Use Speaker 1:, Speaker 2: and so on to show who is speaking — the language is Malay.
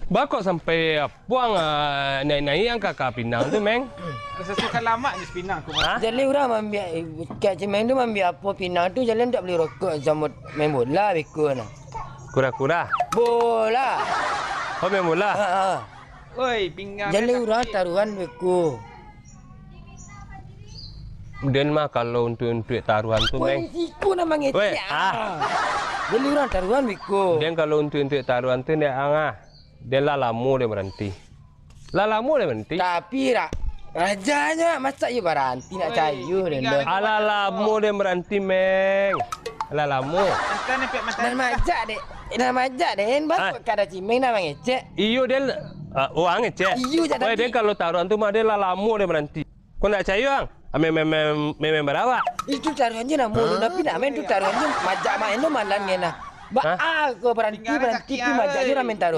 Speaker 1: Bakok sampai puang naik-naik yang kakak Pinang tu, Meng.
Speaker 2: Rasa suka lama ni Pinang aku.
Speaker 1: Ha?
Speaker 3: Jadi orang ambil kat Cimeng tu ambil apa Pinang tu jalan tak beli rokok sama main bola beko nah.
Speaker 1: Kura-kura.
Speaker 3: Bola.
Speaker 1: Oh, main bola.
Speaker 3: Ha.
Speaker 2: Oi, pinggang.
Speaker 3: Jadi orang taruhan beko.
Speaker 1: Dan mah kalau untuk taruhan tu, Meng.
Speaker 3: Siku nama ngecek.
Speaker 1: Weh,
Speaker 3: Jadi orang taruhan beko.
Speaker 1: Dan kalau untuk taruhan tu dia dia lalamu dia berhenti. Lalamu dia berhenti.
Speaker 3: Tapi rajanya masa you baranti nak cayu dan dah.
Speaker 1: Alalamu dia berhenti, Meng. Alalamu.
Speaker 2: Mantan ni pek mantan.
Speaker 3: Dan majak dek. Dan majak dek. Bapak kada Cimeng nama ngecek.
Speaker 1: Iyo dia orang ngecek.
Speaker 3: Iyo je
Speaker 1: Weh,
Speaker 3: tadi.
Speaker 1: dia kalau taruhan tu mah dia lalamu dia berhenti. Kau nak cayu, Ang? Memang berawak.
Speaker 3: Itu taruhannya nak mulu tapi nak main tu taruhannya majak main tu malan ngena. Ba
Speaker 1: Hah?
Speaker 3: aku berhenti tu majak dia main taruhan.